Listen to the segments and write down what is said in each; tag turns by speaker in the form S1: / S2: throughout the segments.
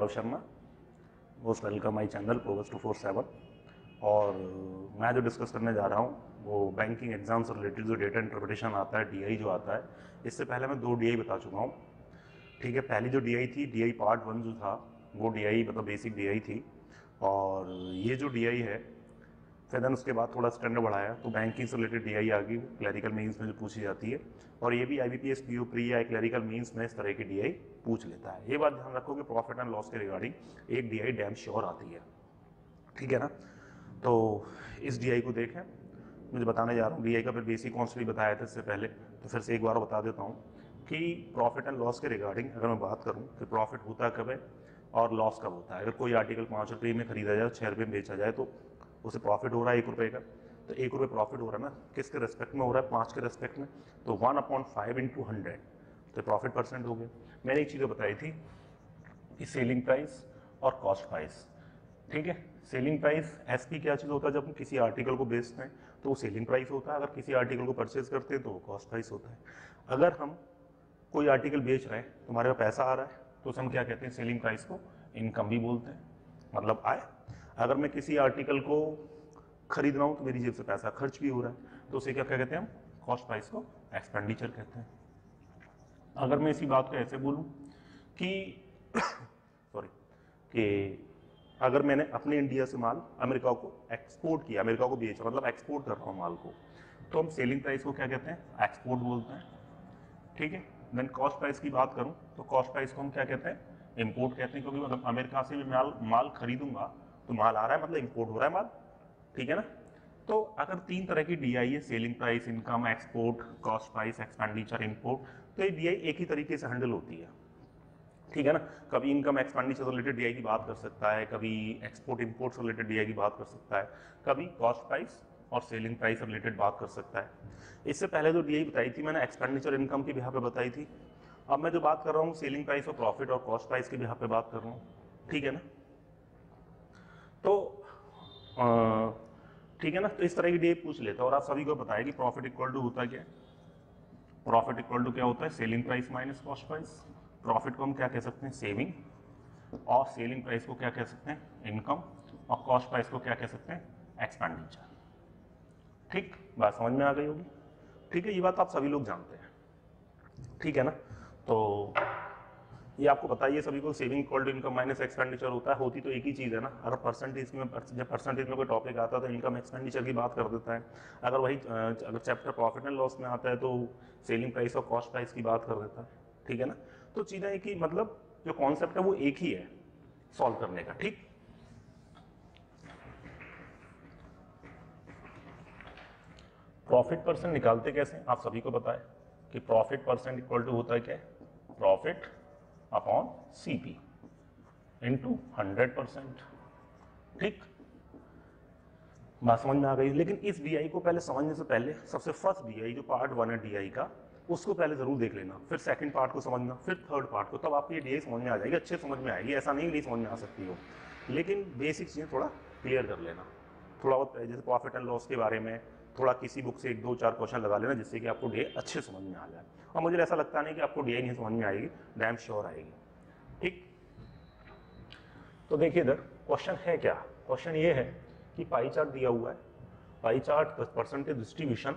S1: Gaurav Sharma, most welcome my channel progress 247। और मैं जो डिस्कस करने जा रहा हूँ वो बैंकिंग एग्जाम से रिलेटेड जो डेटा इंटरप्रिटेशन आता है, डीआई जो आता है। इससे पहले मैं 2 डीआई बता चुका हूँ। ठीक है, पहली जो डीआई थी, डीआई पार्ट 1 जो था, वो डीआई मतलब बेसिक डीआई थी। और ये जो डीआई है, फिर देन उसके बाद थोड़ा स्टैंडर्ड बढ़ाया तो बैंकिंग से रिलेटेड डीआई आ गई, क्लरिकल मेंस में जो पूछी जाती है। और ये भी आईबीपीएस पीओ प्री या क्लरिकल मेंस में इस तरह की डीआई पूछ लेता है। ये बात ध्यान रखो कि प्रॉफिट एंड लॉस के रिगार्डिंग एक डीआई डैम श्योर आती है, ठीक है ना। तो इस डीआई को देखें, मुझे बताने जा रहा हूँ डीआई का फिर बेसिक कॉन्सेप्ट भी बताया था इससे पहले, तो फिर से एक बार बता देता हूँ कि प्रॉफिट एंड लॉस के रिगार्डिंग अगर मैं बात करूँ कि प्रॉफिट होता कब है और लॉस कब होता है। अगर कोई आर्टिकल 5 रुपये में खरीदा जाए, 6 रुपये में बेचा जाए, तो उसे प्रॉफिट हो रहा है 1 रुपये का। तो 1 रुपये प्रॉफिट हो रहा है ना, किसके रेस्पेक्ट में हो रहा है? 5 के रेस्पेक्ट में। तो 1/5 इंटू 100 तो प्रॉफिट परसेंट हो गया। मैंने एक चीज़ बताई थी कि सेलिंग प्राइस और कॉस्ट प्राइस, ठीक है। सेलिंग प्राइस एसपी क्या चीज़ होता है? जब हम किसी आर्टिकल को बेचते हैं तो वो सेलिंग प्राइस होता है, अगर किसी आर्टिकल को परचेज करते हैं तो वो कॉस्ट प्राइस होता है। अगर हम कोई आर्टिकल बेच रहे हैं तो हमारे पास पैसा आ रहा है तो उसे हम क्या कहते हैं? सेलिंग प्राइस को इनकम भी बोलते हैं, मतलब आय। अगर मैं किसी आर्टिकल को खरीद रहा हूँ तो मेरी जेब से पैसा खर्च भी हो रहा है तो उसे क्या कहते हैं हम? कॉस्ट प्राइस को एक्सपेंडिचर कहते हैं। अगर मैं इसी बात को ऐसे बोलूँ कि सॉरी, कि अगर मैंने अपने इंडिया से माल अमेरिका को एक्सपोर्ट किया, अमेरिका को बेचा, मतलब एक्सपोर्ट कर रहा हूँ माल को, तो हम सेलिंग प्राइस को क्या कहते हैं? एक्सपोर्ट बोलते हैं, ठीक है। देन कॉस्ट प्राइस की बात करूँ तो कॉस्ट प्राइस को हम क्या कहते हैं? इंपोर्ट कहते हैं, क्योंकि मतलब अमेरिका से भी माल खरीदूंगा तो माल आ रहा है, मतलब इंपोर्ट हो रहा है माल, ठीक है ना। तो अगर 3 तरह की डीआई है, selling price, income, export, cost price, expenditure, import, तो ये डीआई एक ही तरीके से हैंडल होती है, ठीक है ना। कभी इनकम एक्सपेंडिचर से रिलेटेड डीआई की बात कर सकता है, कभी एक्सपोर्ट इंपोर्ट से रिलेटेड डीआई की बात कर सकता है, कभी कॉस्ट प्राइस और सेलिंग प्राइस से रिलेटेड बात कर सकता है। इससे पहले जो डीआई बताई थी मैंने, एक्सपेंडिचर इनकम की बिहाफ पे बताई थी। अब मैं जो बात कर रहा हूँ सेलिंग प्राइस और प्रॉफिट और कॉस्ट प्राइस की बिहाफ पे बात कर रहा हूँ, ठीक है ना। तो ठीक है ना, तो इस तरह की डीआई पूछ लेता है। और आप सभी को बताया कि प्रॉफिट इक्वल टू होता क्या है? प्रॉफिट इक्वल टू क्या होता है? Selling price minus cost price. Profit को हम क्या कह सकते हैं? सेविंग। और सेलिंग प्राइस को क्या कह सकते हैं? इनकम। और कॉस्ट प्राइस को क्या कह सकते हैं? एक्सपेंडिचर। ठीक, बात समझ में आ गई होगी, ठीक है। ये बात आप सभी लोग जानते हैं, ठीक है ना। तो ये आपको बताइए सभी को, saving equal to income minus expenditure होता है। होती तो एक ही चीज़ है ना। अगर परसेंटेज में, जब परसेंटेज में कोई टॉपिक आता है तो इनकम एक्सपेंडिचर की बात कर देता है। अगर वही अगर चैप्टर प्रॉफिट एंड लॉस में आता है तो सेलिंग प्राइस और कॉस्ट प्राइस की बात कर देता है, ठीक है ना। तो चीज़ें एक ही, मतलब जो कॉन्सेप्ट है वो एक ही है सॉल्व करने का, ठीक। प्रॉफिट परसेंट निकालते कैसे? आप सभी को पता है कि प्रॉफिट परसेंट इक्वल टू होता है क्या? प्रॉफिट अपॉन सीपी इंटू 100%, ठीक। बात समझ में आ गई। लेकिन इस डीआई को पहले समझने से पहले सबसे फर्स्ट डीआई जो पार्ट 1 है डीआई का, उसको पहले जरूर देख लेना, फिर सेकंड पार्ट को समझना, फिर थर्ड पार्ट को, तब आपको ये डीआई समझ में आ जाएगी, अच्छे समझ में आएगी। ऐसा नहीं समझ में आ सकती हो, लेकिन बेसिक चीज़ें थोड़ा क्लियर कर लेना। थोड़ा बहुत जैसे प्रॉफिट एंड लॉस के बारे में थोड़ा किसी बुक से 1-2-4 क्वेश्चन लगा लेना, जिससे कि आपको डीआई अच्छे समझ में आ जाए। और मुझे ऐसा लगता नहीं कि आपको डीआई नहीं समझ में आएगी, डैम श्योर आएगी, ठीक। तो देखिए इधर क्वेश्चन है क्या? क्वेश्चन ये है कि पाई चार्ट दिया हुआ है, pie chart percentage distribution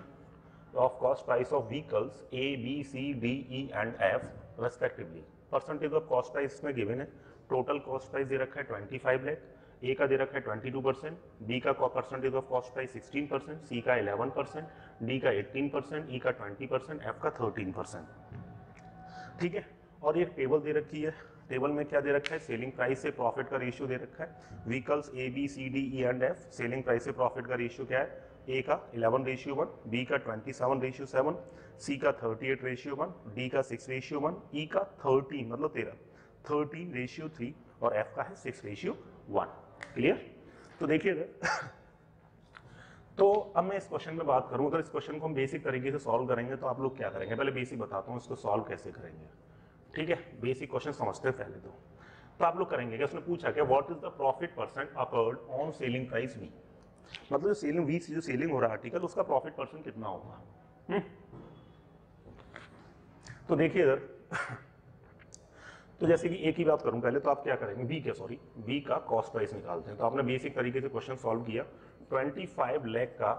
S1: of cost price of vehicles A B C D E and F respectively. Percentage of cost price में गिवन है। टोटल कॉस्ट प्राइस दे रखा है 25 लाख, ए का दे रखा है 22%, बी का परसेंटेज ऑफ कॉस्ट प्राइस 16%, सी का 11%, डी का 18%, ई का 20%, एफ का 13%, ठीक है। और ये टेबल दे रखी है, टेबल में क्या दे रखा है? सेलिंग प्राइस से प्रॉफिट का रेशियो दे रखा है। Vehicles A B C D E and F, selling price से प्रॉफिट का रेशियो क्या है? ए का 11:1, बी का 27:7, सी का 38:1, डी का 6:1, ई का 13 मतलब 13:3 और एफ का है 6:1। क्लियर? तो देखिए तो अब मैं इस क्वेश्चन में बात करूं, अगर इस क्वेश्चन को हम बेसिक तरीके से सॉल्व करेंगे तो आप लोग क्या करेंगे? पहले बेसिक बताता हूं इसको सॉल्व कैसे करेंगे, ठीक है। बेसिक क्वेश्चन समझते हैं पहले तो आप लोग करेंगे क्या? उसने पूछा क्या what is the profit percent accrued on selling price V, मतलब जो सेलिंग वी जो सेलिंग हो रहा है आर्टिकल, उसका प्रॉफिट परसेंट कितना होगा? तो देखिए इधर तो जैसे कि एक ही बात करूं पहले, तो आप क्या करेंगे, बी का कॉस्ट प्राइस निकालते हैं। तो आपने बेसिक तरीके से क्वेश्चन सॉल्व किया, 25 लाख का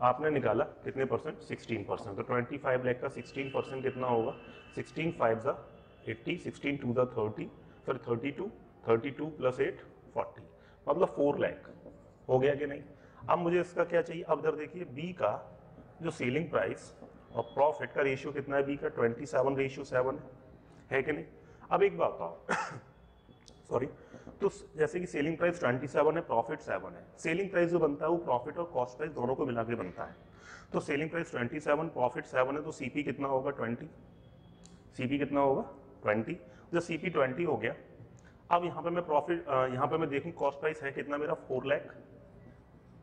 S1: आपने निकाला कितने परसेंट, 16%। तो 25 लाख का 16% कितना होगा, 16 5 ज़ा 80, 16 2 ज़ा 30, सॉरी 32, 32 + 8 40, मतलब 4 लाख हो गया कि नहीं। अब मुझे इसका क्या चाहिए, अब इधर देखिए बी का जो सेलिंग प्राइस और प्रॉफिट का रेशियो कितना है, बी का 27:7 है कि नहीं। अब एक बात बताओ सॉरी, तो जैसे कि सेलिंग प्राइस 27 है, प्रॉफिट 7 है। सेलिंग प्राइस जो बनता है वो प्रॉफिट और कॉस्ट प्राइस दोनों को मिला के बनता है। तो सेलिंग प्राइस 27, प्रॉफिट 7 है, तो सीपी कितना होगा 20, सीपी कितना होगा 20। जब सीपी 20 हो गया, अब यहाँ पे मैं प्रॉफिट, यहाँ पे मैं देखूँ कॉस्ट प्राइस है कितना मेरा 4 लाख,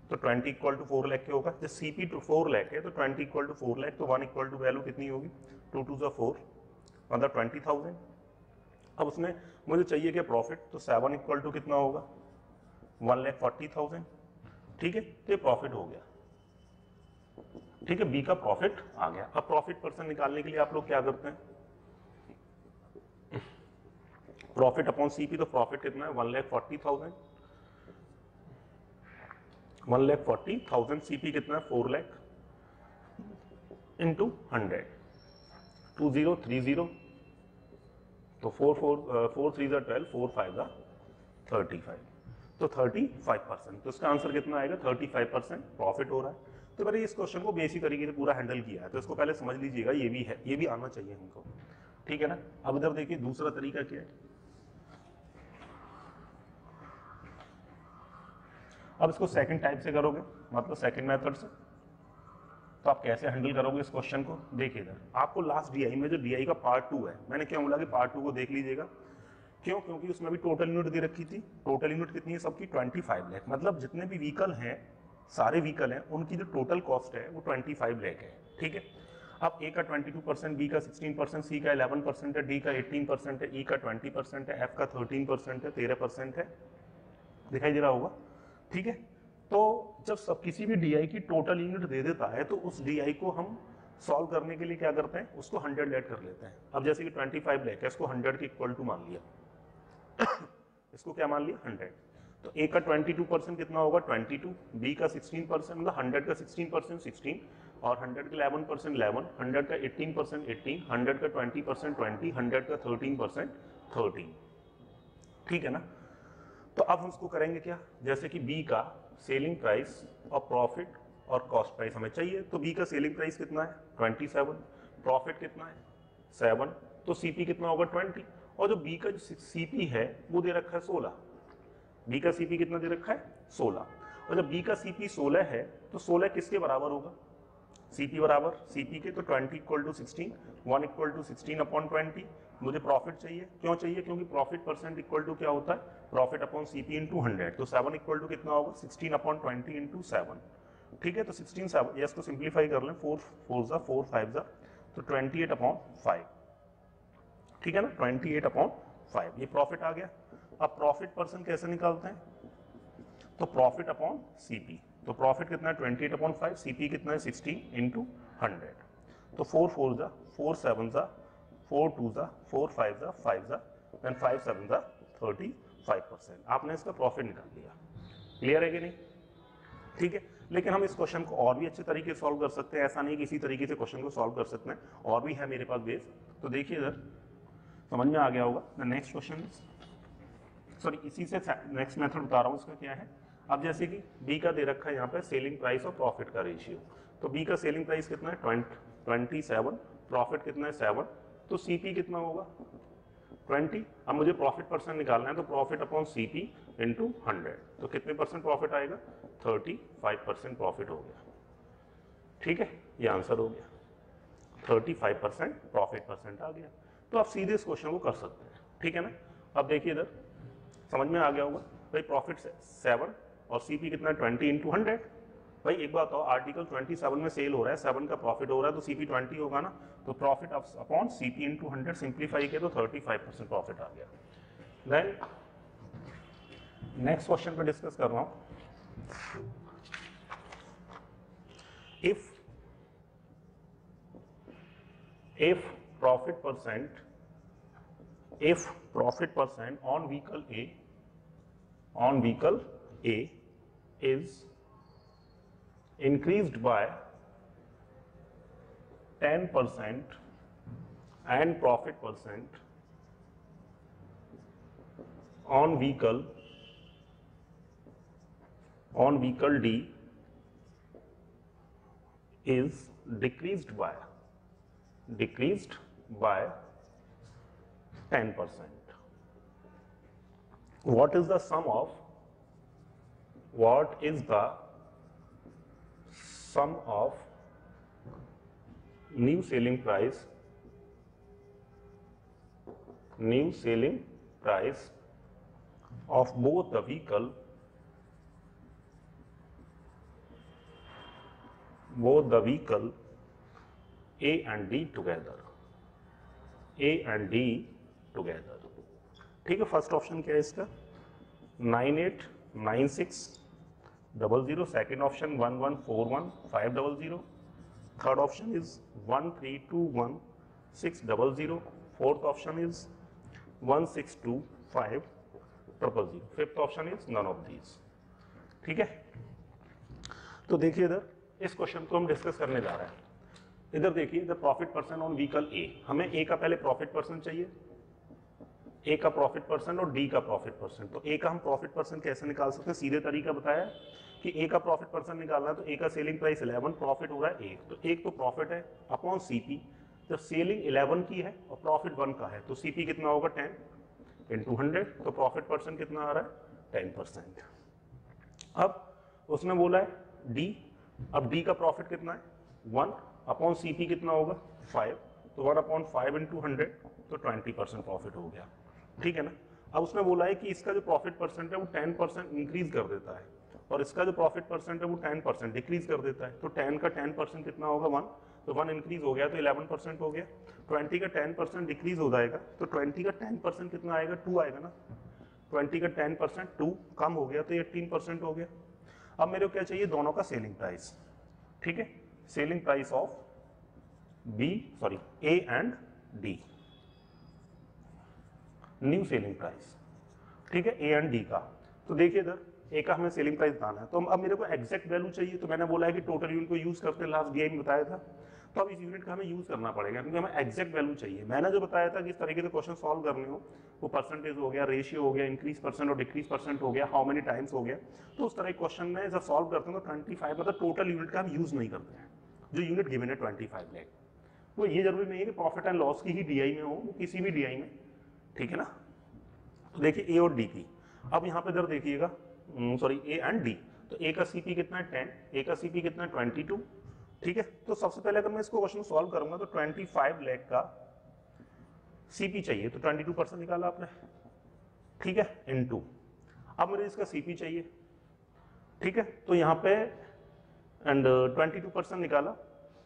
S1: तो 20 = 4 लाख क्या होगा, जब सीपी 4 लाख है तो 20 = 4 लाख, तो 1 = वैल्यू कितनी होगी 2 2 ज़ा 4, मतलब 20,000। अब उसने मुझे चाहिए क्या प्रॉफिट, तो 7 = कितना होगा 1,40,000, ठीक है, तो ये प्रॉफिट हो गया, ठीक है, बी का प्रॉफिट आ गया। अब प्रॉफिट परसेंट निकालने के लिए आप लोग क्या करते हैं, प्रॉफिट अपॉन सीपी, तो प्रॉफिट कितना है 1,40,000, 1,40,000, सीपी कितना है 4 लाख इंटू 100, 2030, तो 4 3 ज़ा 12, 4 5 ज़ा 35, तो 35%। तो इसका आंसर कितना आएगा 35% प्रॉफिट हो रहा है। तो मैंने इस क्वेश्चन को बेसिक तरीके से पूरा हैंडल किया है, तो इसको पहले समझ लीजिएगा, ये भी है, ये भी आना चाहिए हमको, ठीक है ना। अब इधर देखिए दूसरा तरीका क्या है, अब इसको सेकंड टाइप से करोगे, मतलब सेकंड मेथड से, तो आप कैसे हैंडल करोगे इस क्वेश्चन को। देखिए इधर आपको लास्ट डीआई में जो डीआई का पार्ट 2 है, मैंने क्या बोला कि पार्ट 2 को देख लीजिएगा, क्यों, क्योंकि उसमें भी टोटल यूनिट दे रखी थी। टोटल यूनिट कितनी है सबकी 25 लाख, मतलब जितने भी व्हीकल हैं, सारे व्हीकल हैं, उनकी जो टोटल कॉस्ट है वो 25 लाख है, ठीक है। अब ए का 22%, बी का 16%, सी का 11% है, डी का 18% है, ई का 20% है, एफ का 13% है, 13% है, दिखाई दे रहा होगा, ठीक है। तो जब सब किसी भी डीआई की टोटल यूनिट दे देता है, तो उस डीआई को हम सॉल्व करने के लिए क्या करते हैं, उसको 100 ऐड कर लेते हैं। अब जैसे कि 25 लाख है, इसको 100 के इक्वल टू मान लिया इसको क्या मान लिया 100, तो ए का 22% कितना होगा 22, बी का 16%, मतलब 100 का 16% 16, और 100 का 11% 11, 100 का 18% 18, 100 का 20% 20, 100 का 13% 13, ठीक है ना। तो अब हम उसको करेंगे क्या, जैसे कि बी का सेलिंग प्राइस और प्रॉफिट और कॉस्ट प्राइस हमें चाहिए, तो बी का सेलिंग प्राइस कितना है 27, प्रॉफिट कितना है 7, तो सीपी कितना होगा 20, और जो बी का जो सीपी है वो दे रखा है 16, बी का सीपी कितना दे रखा है 16, और जब बी का सीपी 16 है तो 16 किसके बराबर होगा, सीपी बराबर सीपी के, तो 20 = 16, 1 = 16/20, मुझे प्रॉफिट चाहिए, क्यों चाहिए, क्योंकि प्रॉफिट परसेंट इक्वल टू क्या होता है प्रॉफिट अपॉन सीपी इंटू 100, तो 7 = कितना होगा 16/20 इंटू 7, ठीक है। तो 16 7, इसको सिंप्लीफाई कर लें, 4 4 ज़ा 4 5 ज़ा, तो 28/5, ठीक है ना, 28/5, ये प्रॉफिट आ गया। अब प्रॉफिट परसेंट कैसे निकालते हैं, तो प्रॉफिट अपॉन सीपी, तो प्रॉफिट कितना है 28/5, सीपी कितना है 16 इंटू 100, तो 4 4 ज़ा 4 7 ज़ा 4 2 ज़ा 4 5 ज़ा 5 ज़ा, देन 5 7 ज़ा 35%, आपने इसका प्रॉफिट निकाल लिया। क्लियर है कि नहीं, ठीक है। लेकिन हम इस क्वेश्चन को और भी अच्छे तरीके से सॉल्व कर सकते हैं, ऐसा नहीं कि इसी तरीके से क्वेश्चन को सॉल्व कर सकते हैं, और भी है मेरे पास बेस। तो देखिए इधर समझ में आ गया होगा। द नेक्स्ट क्वेश्चन, सॉरी इसी से नेक्स्ट मेथड बता रहा हूँ, इसका क्या है। अब जैसे कि बी का दे रखा है यहाँ पे सेलिंग प्राइस और प्रॉफिट का रेशियो, तो बी का सेलिंग प्राइस कितना है 27, प्रॉफिट कितना है 7, तो सीपी कितना होगा 20। अब मुझे प्रॉफिट परसेंट निकालना है, तो प्रॉफिट अपॉन सीपी इंटू 100, तो कितने परसेंट प्रॉफिट आएगा 35% प्रॉफिट हो गया, ठीक है, ये आंसर हो गया, 35% प्रॉफिट परसेंट आ गया। तो आप सीधे इस क्वेश्चन को कर सकते हैं, ठीक है ना। अब देखिए इधर समझ में आ गया होगा भाई, प्रॉफिट 7 और सीपी कितना 20 इंटू 100। भाई एक बात हो, आर्टिकल 27 में सेल हो रहा है, 7 का प्रॉफिट हो रहा है, तो सीपी 20 होगा ना, तो profit upon CP into 100 simplify किया तो 35% प्रॉफिट आ गया। देन नेक्स्ट क्वेश्चन पे डिस्कस कर रहा हूं, if profit percent if profit percent on vehicle A is increased by 10% and profit percent on vehicle D is decreased by 10%. What is the sum of new selling price of both the vehicle A and D together? ठीक है, first option क्या है इसका 989600, second option 1141500, third option is 1321600, fourth option is 1625000, fifth option is none of these. ठीक है, तो देखिए इधर इस क्वेश्चन को हम डिस्कस करने जा रहे हैं। इधर देखिए, the profit percent on vehicle ए, हमें ए का पहले प्रॉफिट परसेंट चाहिए, ए का प्रॉफिट परसेंट और डी का प्रॉफिट परसेंट। तो ए का हम प्रॉफिट परसेंट कैसे निकाल सकते हैं, सीधे तरीका बताया कि ए का प्रॉफिट परसेंट निकालना है तो ए का सेलिंग प्राइस 11, प्रॉफिट हो रहा है 1, तो 1 तो प्रॉफिट है अपॉन सीपी। जब सेलिंग 11 की है और प्रॉफिट 1 का है तो सीपी कितना होगा 10 इंटू 100, तो प्रॉफिट परसेंट कितना आ रहा है 10%। अब उसने बोला है डी, अब डी का प्रॉफिट कितना है 1 अपॉन सीपी कितना होगा 5, तो 1 अपॉन 5 इंटू 100 तो 20% प्रॉफिट हो गया। ठीक है ना। अब उसने बोला है कि इसका जो प्रॉफिट परसेंट है वो 10% इंक्रीज कर देता है और इसका जो प्रॉफिट परसेंट है वो 10% डिक्रीज कर देता है। तो 10 का 10% कितना होगा 1, तो 1 इंक्रीज हो गया तो 11% हो गया। 20 का 10% डिक्रीज हो जाएगा तो 20 का 10% कितना आएगा 2 आएगा ना। 20 का 10% 2 कम हो गया तो 18% हो गया। अब मेरे को क्या चाहिए, दोनों का सेलिंग प्राइस। ठीक है, selling price of A and D, new selling price. ठीक है, ए एंड डी का। तो देखिए इधर ए का हमें सेलिंग प्राइस बताना है, तो अब मेरे को एग्जैक्ट वैल्यू चाहिए। तो मैंने बोला है कि टोटल यूनिट को यूज करते हैं, लास्ट डीआई में बताया था। तो अब इस यूनिट का हमें यूज करना पड़ेगा क्योंकि हमें एग्जैक्ट वैल्यू चाहिए। मैंने जो बताया था कि इस तरीके से क्वेश्चन सॉल्व करने हो, वो परसेंटेज हो गया, रेशियो हो गया, इंक्रीज परसेंट और डिक्रीज परसेंट हो गया, हाउ मेनी टाइम्स हो गया। तो उस तरह के क्वेश्चन में जब सॉल्व करते हैं तो 25 मतलब टोटल यूनिट का हम यूज नहीं करते हैं। जो यूनिट गिवन है 25 लाख, वो ये जरूरी नहीं है कि प्रॉफिट एंड लॉस की ही डीआई में हो, वो किसी भी डीआई में। ठीक है ना। तो देखिए ए और डी की, अब यहाँ पे इधर देखिएगा ए एंड डी। तो ए का सीपी कितना है 10, ए का सीपी कितना है 22। ठीक है, तो सबसे पहले अगर मैं इसको क्वेश्चन सॉल्व करूंगा तो 25 लाख का सीपी चाहिए, तो 22% निकाला आपने। ठीक है, इनटू अब मुझे इसका सीपी चाहिए। ठीक है, तो यहाँ पे एंड 22% निकाला।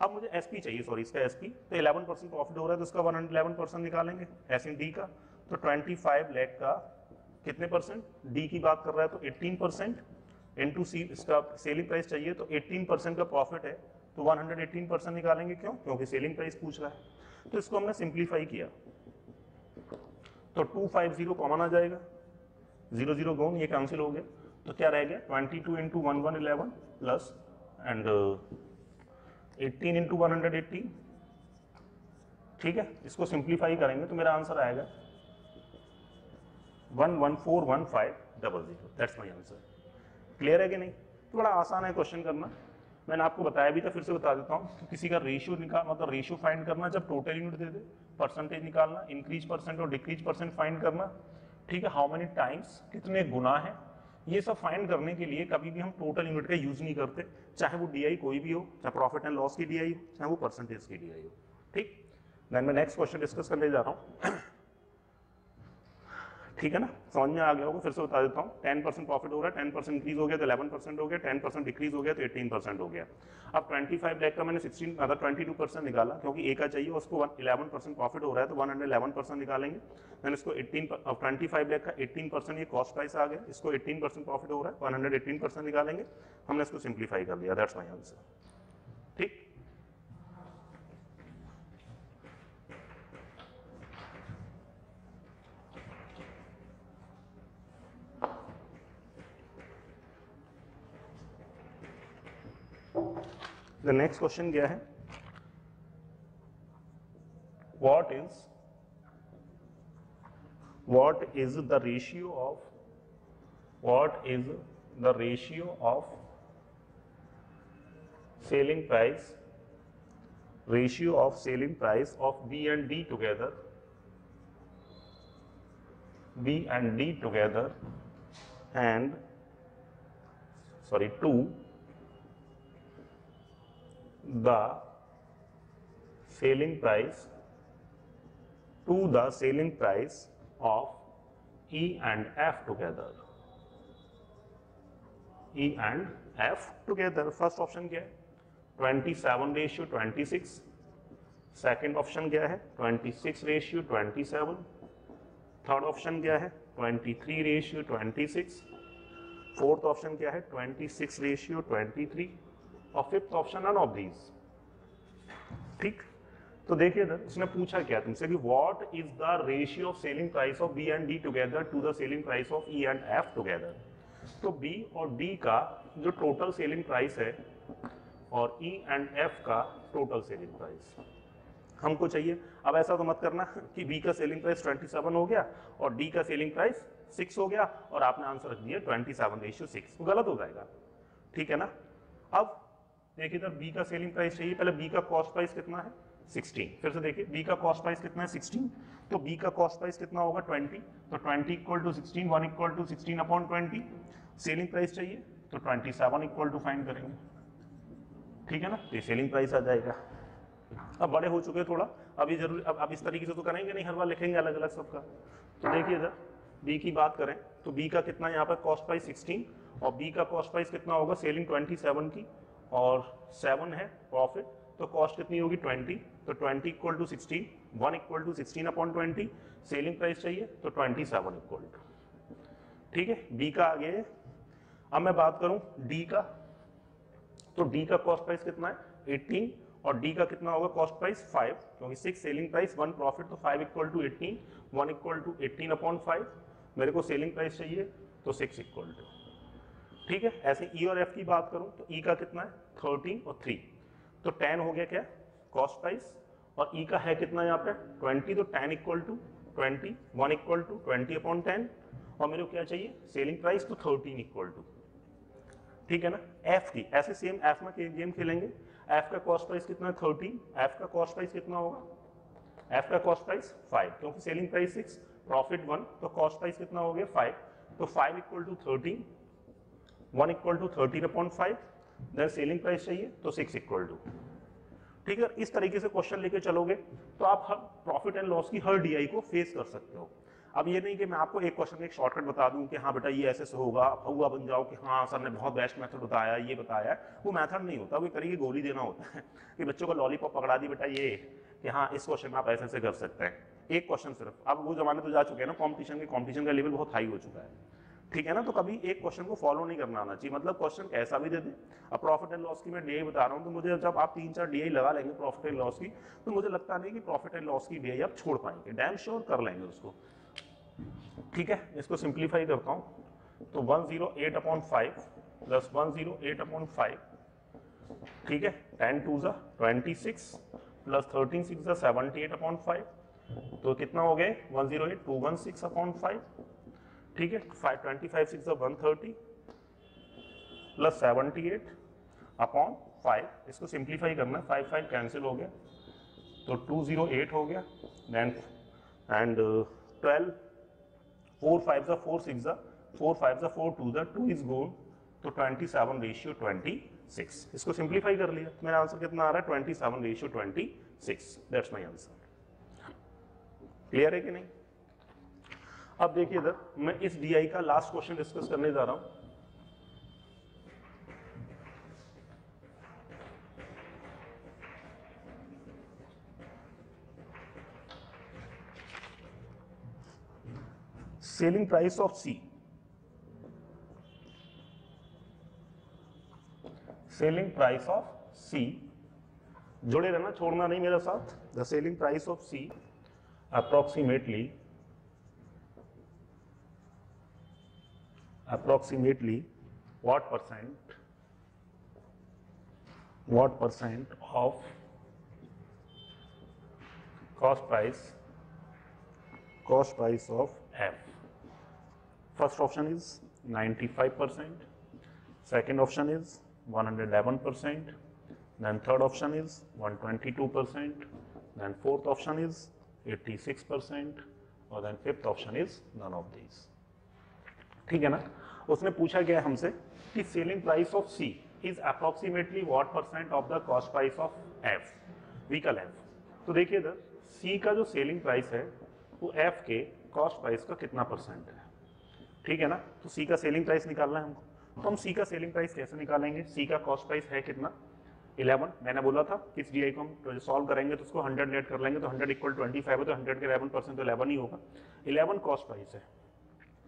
S1: अब मुझे एसपी चाहिए, इसका एसपी, तो 11% प्रॉफिट हो रहा है तो इसका 111% निकालेंगे एस इन डी का। तो 25 लाख का कितने परसेंट, डी की बात कर रहा है तो 18% इनटू सी, इसका सेलिंग प्राइस चाहिए तो 18% का प्रॉफिट है तो 118% निकालेंगे। क्यों, क्योंकि सेलिंग प्राइस पूछ रहा है। तो इसको हमने सिंप्लीफाई किया तो 250 कॉमन आ जाएगा, 0 0 गॉन, ये कैंसिल हो गया। तो क्या रह गया 22 इंटू 1111 प्लस एंड 18 इंटू 118। ठीक है, इसको सिंप्लीफाई करेंगे तो मेरा आंसर आएगा 1141500। That's my answer. क्लियर है कि नहीं। तो बड़ा आसान है क्वेश्चन करना, मैंने आपको बताया भी था, फिर से बता देता हूँ। तो किसी का रेशियो मतलब रेशियो फाइंड करना, जब टोटल यूनिट दे दे, परसेंटेज निकालना, इंक्रीज परसेंट और डिक्रीज परसेंट फाइंड करना। ठीक है, हाउ मेनी टाइम्स, कितने गुना है, ये सब फाइंड करने के लिए कभी भी हम टोटल यूनिट का यूज नहीं करते, चाहे वो डीआई कोई भी हो, चाहे प्रॉफिट एंड लॉस की डीआई हो, चाहे वो परसेंटेज की डीआई हो। ठीक, देन मैं नेक्स्ट क्वेश्चन डिस्कस करने जा रहा हूँ। ठीक है ना, समझ में आ गया होगा, फिर से बता देता हूँ। 10% प्रॉफिट हो रहा है, 10% इंक्रीज हो गया तो 11% हो गया, 10% डिक्रीज हो गया तो 18% हो गया। अब 25 लाख का मैंने 22% निकाला क्योंकि ए का चाहिए, उसको 11% प्रॉफिट हो रहा है तो 111% निकालेंगे। मैंने इसको 25 लाख का 18% ये कॉस्ट प्राइस आ गया, इसको 18% प्रॉफिट हो रहा है 118% निकालेंगे। हमने इसको सिंप्लीफाई कर दिया, दैट्स माय आंसर। ठीक, द नेक्स्ट क्वेश्चन क्या है, what is the ratio of selling price of B and D together and to the selling price of E and F together. First option क्या है 27:26, second option क्या है 26:27, third option क्या है 23:26, fourth option क्या है 26:23 और fifth option none of these. ठीक, तो देखिए इधर उसने पूछा क्या तुमसे कि what is the ratio of selling price of B and D together to the selling price of E and F together. तो बी और डी का जो टोटल सेलिंग प्राइस है और ई एंड एफ का टोटल सेलिंग प्राइस हमको चाहिए। अब ऐसा तो मत करना कि बी का सेलिंग प्राइस 27 हो गया और डी का सेलिंग प्राइस 6 हो गया और आपने आंसर रख दिया 27:6, तो गलत हो जाएगा। ठीक है ना। अब देखिए इधर बी का सेलिंग प्राइस चाहिए, पहले बी का कॉस्ट प्राइस कितना है 16, फिर से देखिए बी का कॉस्ट प्राइस कितना है 16, तो बी का कॉस्ट प्राइस कितना होगा 20, तो 20 = 16, 1 = 16/20, सेलिंग प्राइस चाहिए तो 27 फाइंड करेंगे। ठीक है ना, तो सेलिंग प्राइस आ जाएगा। अब बड़े हो चुके थोड़ा, अभी जरूर अब इस तरीके से तो करेंगे नहीं, हर बार लिखेंगे अलग अलग सबका। तो देखिए इधर बी की बात करें तो बी का कितना यहाँ पर कॉस्ट प्राइस 16 और बी का कॉस्ट प्राइस कितना होगा सेलिंग 27 की और 7 है प्रॉफिट, तो कॉस्ट कितनी होगी 20, तो 20 = 16, 1 = 16/20, सेलिंग प्राइस चाहिए तो 27 ठीक है, बी का आगे है। अब मैं बात करूं डी का, तो डी का कॉस्ट प्राइस कितना है 18 और डी का कितना होगा कॉस्ट प्राइस 5, क्योंकि 6 सेलिंग प्राइस 1 प्रॉफिट, तो 5 = 18, 1 = 18/5, मेरे को सेलिंग प्राइस चाहिए तो 6 ठीक है। ऐसे ई और एफ की बात करूं तो ई का कितना है 13 और 3, तो 10 हो गया क्या कॉस्ट प्राइस और ई का है कितना यहाँ पे 20, तो 10 = 20, 1 = 20/10 और मेरे को क्या चाहिए सेलिंग प्राइस तो 13 ठीक है ना। एफ की ऐसे सेम एफ में गेम खेलेंगे, एफ का कॉस्ट प्राइस कितना है 13, एफ का कॉस्ट प्राइस कितना होगा, एफ का कॉस्ट प्राइस 5, क्योंकि सेलिंग प्राइस 6 प्रॉफिट 1, तो कॉस्ट प्राइस कितना हो गया 5, तो 5 = 13, 1 = 13/5, देन सेलिंग प्राइस चाहिए तो 6 ठीक है। इस तरीके से क्वेश्चन लेके चलोगे तो आप हर प्रॉफिट एंड लॉस की हर डीआई को फेस कर सकते हो। अब ये नहीं कि मैं आपको एक क्वेश्चन में एक शॉर्टकट बता दूं कि हाँ बेटा ये ऐसे से होगा, हुआ बन जाओ कि हाँ सर ने बहुत बेस्ट मेथड बताया, ये बताया, वो मेथड नहीं होता, वो एक तरीके की गोली देना होता है कि बच्चों को लॉलीपॉप पकड़ा दी बेटा ये कि हाँ इस क्वेश्चन में आप ऐसे ऐसे कर सकते हैं, एक क्वेश्चन सिर्फ। अब वो जमाने तो जा चुके हैं ना, कॉम्पिटिशन का लेवल बहुत हाई हो चुका है, ठीक है ना। तो कभी एक क्वेश्चन को फॉलो नहीं करना आना चाहिए, मतलब क्वेश्चन कैसा भी दे दे। अब प्रॉफिट एंड लॉस की मैं डीआई बता रहा हूँ, तो मुझे जब आप 3-4 डीआई लगा लेंगे प्रॉफिट एंड लॉस की, तो मुझे लगता नहीं कि प्रॉफिट एंड लॉस की डीआई आप छोड़ पाएंगे, डैम श्योर कर लेंगे उसको। ठीक है, इसको सिंप्लीफाई करता हूँ तो 108/5 प्लस 108/5, ठीक है, 10 2 26 प्लस 13 6 78/5, तो कितना हो गए 108 216/5, ठीक है। 25 6 130 प्लस 78/5, इसको सिंप्लीफाई करना है, 5 5 कैंसिल हो गया तो 208 हो गया, देन एंड 12 4 5 4 6 4 5 4 2 2 इज गोन, तो 27:26, इसको सिंप्लीफाई कर लिया, मेरा आंसर कितना आ रहा है 27:26, दैट्स माय आंसर। क्लियर है कि नहीं। अब देखिए इधर मैं इस डीआई का लास्ट क्वेश्चन डिस्कस करने जा रहा हूं। Selling price of C, selling price of C, जुड़े रहना, छोड़ना नहीं मेरे साथ। The selling price of C approximately what percent what percent of cost price of F? First option is 95%, second option is 111%, then third option is 122%, then fourth option is 86%, और then fifth option is none of these. ठीक है ना। उसने पूछा गया हमसे कि selling price of C is approximately what percent of the cost price of F, vehicle F. तो देखिए इधर सी का जो सेलिंग प्राइस है वो एफ के कॉस्ट प्राइस का कितना परसेंट है। ठीक है ना। तो सी का सेलिंग प्राइस निकालना है हमको, तो हम सी का सेलिंग प्राइस कैसे निकालेंगे। सी का कॉस्ट प्राइस है कितना 11। मैंने बोला था कि इस डीआई को हम सॉल्व करेंगे तो उसको 100 लेट कर लेंगे, तो 100 इक्वल 25 है, तो 100 के 11% तो 11 ही होगा। 11 कॉस्ट प्राइस है,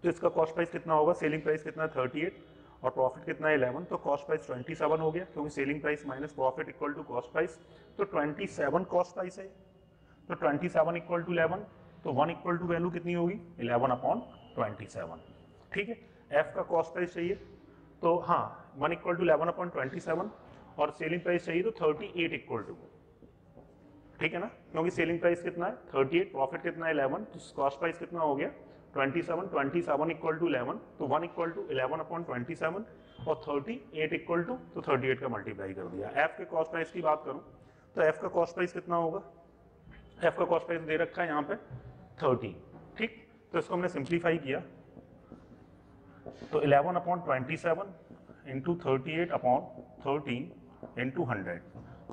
S1: तो इसका कॉस्ट प्राइस कितना होगा। सेलिंग प्राइस कितना है 38 और प्रॉफिट कितना है 11, तो कॉस्ट प्राइस 27 हो गया, क्योंकि selling price minus profit equal to cost price. तो 27 कॉस्ट प्राइस है, तो 27 इक्वल टू 11, तो 1 इक्वल टू वैल्यू कितनी होगी 11/27। ठीक है। एफ का कॉस्ट प्राइस चाहिए, तो हाँ 1 इक्वल टू 11/27 और सेलिंग प्राइस चाहिए तो 38 इक्वल टू। ठीक है ना, क्योंकि सेलिंग प्राइस कितना है 38, प्रॉफिट कितना है 11, तो कॉस्ट प्राइस कितना हो गया 27। 27 इक्वल टू 11, तो 1 इक्वल टू 11/27 और 38 इक्वल टू, तो 38 का मल्टीप्लाई कर दिया। एफ के कॉस्ट प्राइस की बात करूं तो एफ का कॉस्ट प्राइस कितना होगा। एफ का कॉस्ट प्राइस दे रखा है यहाँ पे 30। ठीक, तो इसको हमने सिंप्लीफाई किया, तो 11/27 इंटू 38/13 इंटू 100,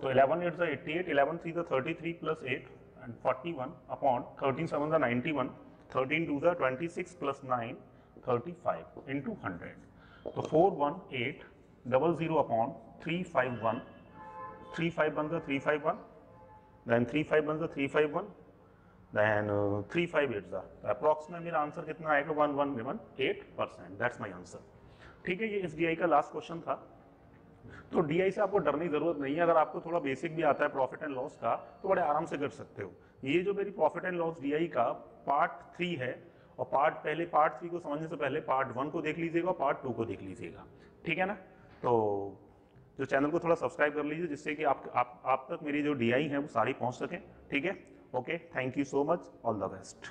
S1: तो 11 8 88, 11 3 33 प्लस 8 एंड 41/13 7 91, 13 2 26 प्लस 9 35 इंटू 100, तो 41800/351, 35 बन 351, then 35 बन 351, then 358 अप्रॉक्सीमेट मेरा आंसर कितना आएगा 1118%। That's my answer. ठीक है, ये इस डीआई का लास्ट क्वेश्चन था। तो डीआई से आपको डरने की जरूरत नहीं है। अगर आपको थोड़ा बेसिक भी आता है प्रॉफिट एंड लॉस का तो बड़े आराम से कर सकते हो। ये जो मेरी प्रॉफिट एंड लॉस डीआई का पार्ट 3 है, और पार्ट 3 को समझने से पहले पार्ट 1 को देख लीजिएगा, पार्ट 2 को देख लीजिएगा। ठीक है ना। तो जो चैनल को थोड़ा सब्सक्राइब कर लीजिए, जिससे कि आप तक मेरी जो डीआई है वो सारी पहुंच सके। ठीक है, okay, thank you so much, all the best.